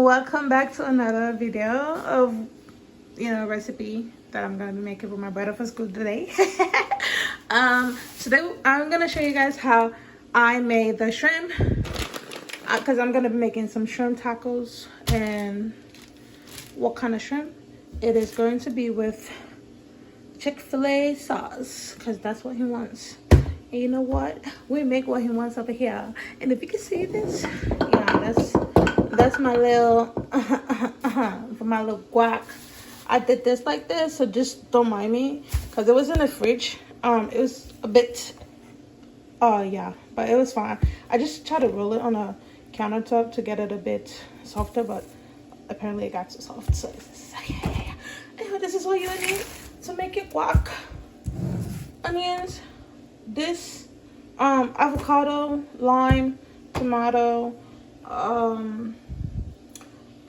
Welcome back to another video of recipe that I'm gonna be making for my brother for school today. Today I'm gonna show you guys how I made the shrimp, because I'm gonna be making some shrimp tacos. And what kind of shrimp? It is going to be with Chick-fil-A sauce, because that's what he wants. And you know what? We make what he wants over here. And if you can see this, yeah, that's my little for my little guac. I did this like this, so just don't mind me, because it was in the fridge. It was a bit yeah, but it was fine. I just tried to roll it on a countertop to get it a bit softer, but apparently it got too soft. So anyway, this is what you need to make it guac. Onions, this avocado, lime, tomato.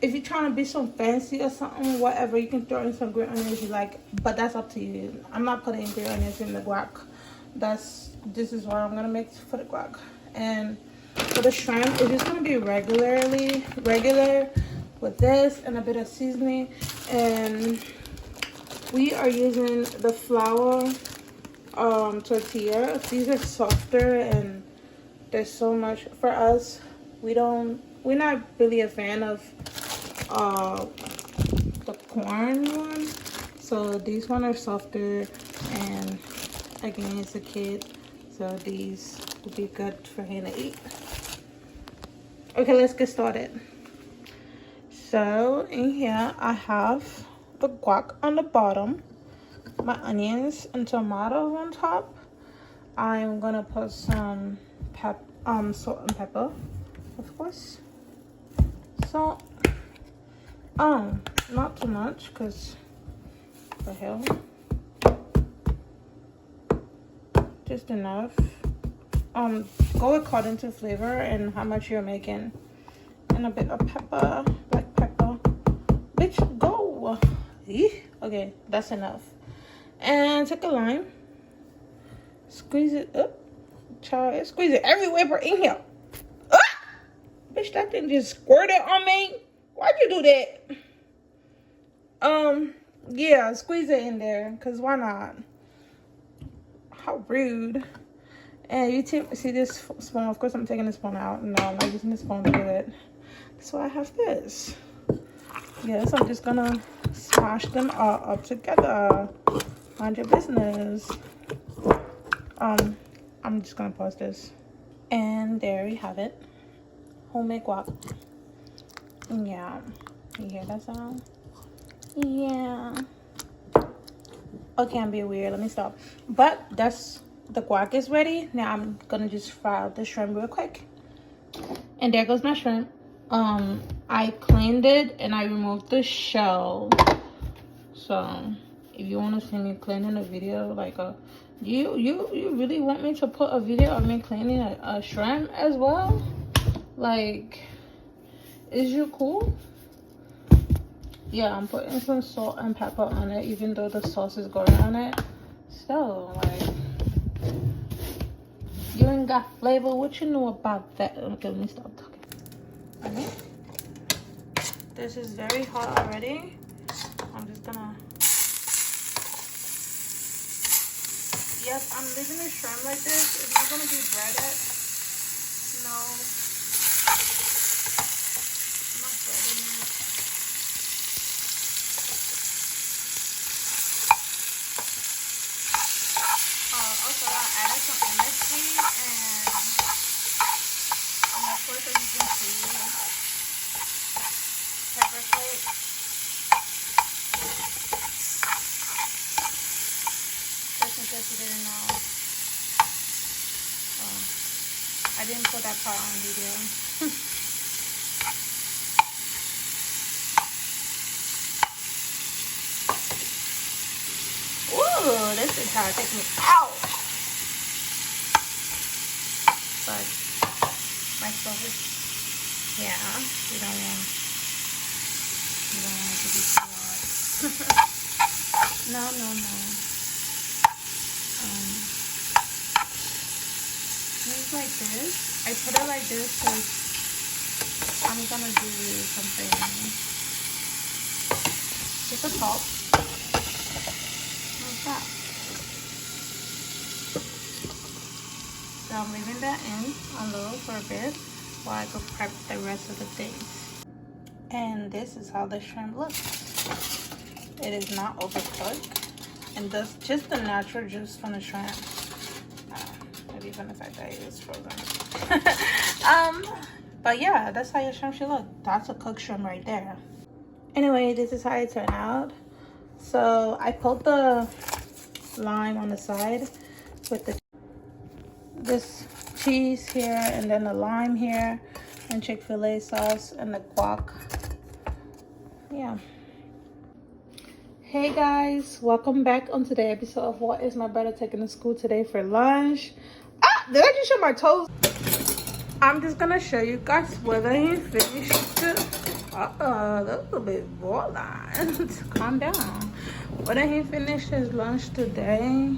If you're trying to be so fancy or something, whatever, you can throw in some green onions you like, but that's up to you. I'm not putting green onions in the guac. This is what I'm gonna make for the guac. And for the shrimp, it's just gonna be regular with this and a bit of seasoning. And we are using the flour tortilla. These are softer and there's so much for us. We're not really a fan of the corn ones, so these ones are softer, and again, it's a kid, so these would be good for him to eat. Okay, let's get started. So in here I have the guac on the bottom, my onions and tomatoes on top. I'm gonna put some salt and pepper, of course. Salt, not too much, because the hell, just enough. Go according to flavor and how much you're making. And a bit of pepper, black pepper. Bitch, go. Okay, that's enough. And take a lime, squeeze it up, child, squeeze it everywhere but in here. Bitch, that thing just squirted on me. Why'd you do that? Yeah, squeeze it in there, because why not? How rude. And you see this spoon? Of course I'm taking the spoon out. No, I'm not using the spoon to do it. So I have this. Yes, I'm just gonna smash them all up together. Mind your business. I'm just gonna pause this. And there we have it. Homemade guac. Yeah. You hear that sound? Yeah. Okay, I'm being weird. Let me stop. But the guac is ready. Now I'm gonna just fry out the shrimp real quick. And there goes my shrimp. I cleaned it and I removed the shell. So if you want to see me cleaning a video, like you really want me to put a video of me cleaning a shrimp as well? Like, is you cool? Yeah, I'm putting some salt and pepper on it, even though the sauce is going on it. So, like, you ain't got flavor. What you know about that? Okay, let me stop talking. Okay. This is very hot already. I'm just gonna. Yes, I'm leaving the shrimp like this. It's not gonna be breaded. No. Also, I added some MSG and of course, as you can see, pepper flakes. Just in case you didn't know. I didn't put that part on video. Ooh, this is how it takes me out. But my stuff is, yeah, you don't want it to be too hot. No. It's like this. I put it like this because I I'm gonna do something. Just a top. Like that. So I'm leaving that in on low for a bit while I go prep the rest of the things. And this is how the shrimp looks. It is not overcooked. And that's just the natural juice from the shrimp. Maybe even the fact that it is frozen. But yeah, that's how your shrimp should look. That's a cooked shrimp right there. Anyway, this is how it turned out. So I put the lime on the side with this cheese here, and then the lime here, and Chick-fil-A sauce, and the guac. Yeah. Hey guys, welcome back on today's episode of What Is My Brother Taking to School Today for Lunch. Ah, did I just show my toes? I'm just gonna show you guys whether he finished it. That's a bit borderline. Calm down. Whether he finished his lunch today.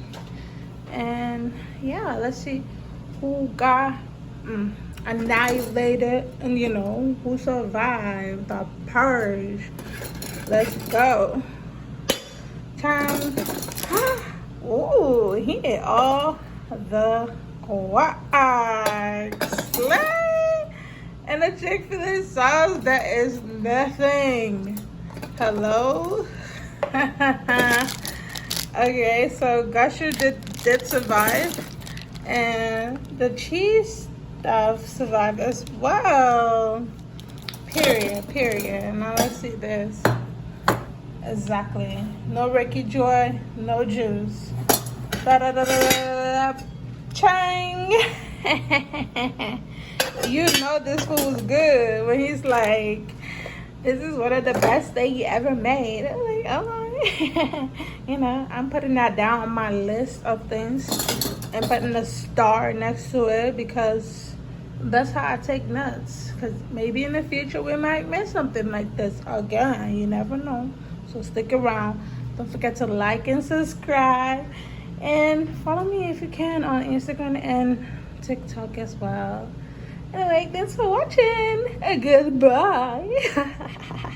And yeah, let's see who got annihilated and who survived the purge. Let's go. Time. Ooh, he ate all the guac. Slay! And the Chick-fil-A sauce, that is nothing. Hello? Okay, so Gusher did survive. And the cheese stuff survived as well. Period. Now let's see this. Exactly. No Ricky Joy, no juice. Chang! You know this food was good when he's like, this is one of the best things he ever made. I'm like, oh, I'm putting that down on my list of things and putting a star next to it because that's how I take nuts. Because maybe in the future we might make something like this again. You never know. So stick around. Don't forget to like and subscribe. And follow me if you can on Instagram and TikTok as well. Anyway, thanks for watching. Goodbye.